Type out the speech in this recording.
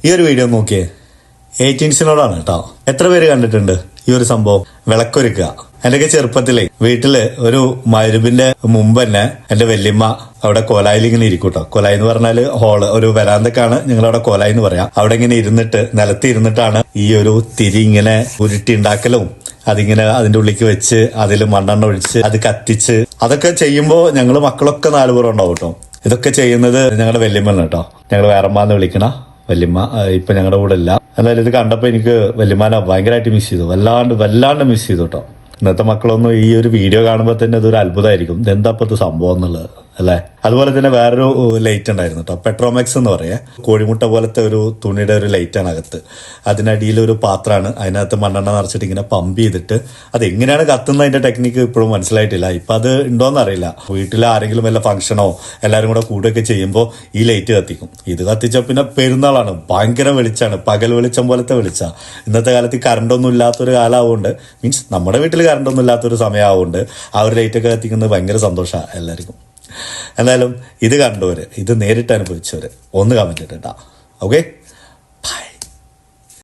ഈ ഒരു വീഡിയോ നോക്കിയേ, 18സിനോടാണ് കേട്ടോ. എത്ര പേര് കണ്ടിട്ടുണ്ട് ഈ ഒരു സംഭവം? വിളക്കൊരുക്കുക. എന്റെയൊക്കെ ചെറുപ്പത്തിലെ വീട്ടില് ഒരു മരുവിന്റെ മുമ്പ് തന്നെ എന്റെ വല്യമ്മ അവിടെ കോലായിൽ ഇങ്ങനെ ഇരിക്കും കേട്ടോ. കൊലായി എന്ന് പറഞ്ഞാല് ഹോള്, ഒരു വരാന്തക്കാണ് ഞങ്ങളവിടെ കോലായി എന്ന് പറയാം. അവിടെ ഇങ്ങനെ ഇരുന്നിട്ട്, നിലത്ത് ഇരുന്നിട്ടാണ് ഈ ഒരു തിരി ഇങ്ങനെ ഉരുട്ടി ഉണ്ടാക്കലും അതിങ്ങനെ അതിന്റെ ഉള്ളിക്ക് വെച്ച് അതിൽ മണ്ണെണ്ണ ഒഴിച്ച് അത് കത്തിച്ച് അതൊക്കെ ചെയ്യുമ്പോ ഞങ്ങള് മക്കളൊക്കെ 4 പേരും ഉണ്ടാവും കേട്ടോ. ഇതൊക്കെ ചെയ്യുന്നത് ഞങ്ങളുടെ വല്യമ്മ കേട്ടോ. ഞങ്ങൾ വേറമ്മാന്ന് വിളിക്കണ വല്യമ്മ ഇപ്പൊ ഞങ്ങളുടെ കൂടെ ഇല്ല. എന്തായാലും ഇത് കണ്ടപ്പോ എനിക്ക് വല്യമ്മാനെ ഭയങ്കരമായിട്ട് മിസ് ചെയ്തു, വല്ലാണ്ട് മിസ് ചെയ്തു കേട്ടോ. ഇന്നത്തെ മക്കളൊന്നും ഈ ഒരു വീഡിയോ കാണുമ്പോൾ തന്നെ അതൊരു അത്ഭുതമായിരിക്കും, ഇതെന്താ ഇപ്പത്തെ സംഭവം എന്നുള്ളത് അല്ലേ. അതുപോലെ തന്നെ വേറൊരു ലൈറ്റ് ഉണ്ടായിരുന്നു കേട്ടോ, പെട്രോമാക്സ് എന്ന് പറയാ. കോഴിമുട്ട പോലത്തെ ഒരു തുണിയുടെ ഒരു ലൈറ്റാണ് അകത്ത്. അതിനടിയിൽ ഒരു പാത്രമാണ്, അതിനകത്ത് മണ്ണെണ്ണ നിറച്ചിട്ട് ഇങ്ങനെ പമ്പ് ചെയ്തിട്ട് അത് എങ്ങനെയാണ് കത്തുന്നത് അതിന്റെ ടെക്നിക്ക് ഇപ്പോഴും മനസ്സിലായിട്ടില്ല. ഇപ്പൊ അത് ഉണ്ടോന്ന് അറിയില്ല. വീട്ടിൽ ആരെങ്കിലും വല്ല ഫംഗ്ഷനോ എല്ലാവരും കൂടെ കൂടുകയൊക്കെ ചെയ്യുമ്പോൾ ഈ ലൈറ്റ് കത്തിക്കും. ഇത് കത്തിച്ച പിന്നെ പെരുന്നാളാണ്, ഭയങ്കര വെളിച്ചാണ്, പകൽ വെളിച്ചം പോലത്തെ വെളിച്ച. ഇന്നത്തെ കാലത്ത് കറണ്ടൊന്നും ഇല്ലാത്തൊരു കാലമാവുകൊണ്ട്, മീൻസ് നമ്മുടെ വീട്ടിൽ കറണ്ടൊന്നും ഇല്ലാത്തൊരു സമയമാവുകൊണ്ട് ആ ഒരു ലൈറ്റൊക്കെ കത്തിക്കുന്നത് ഭയങ്കര സന്തോഷമാണ് എല്ലാവർക്കും. എന്തായാലും ഇത് കണ്ടവര്, ഇത് നേരിട്ട് അനുഭവിച്ചവര് ഒന്ന് കമന്റ് ഇട്ടാ. ഓക്കെ.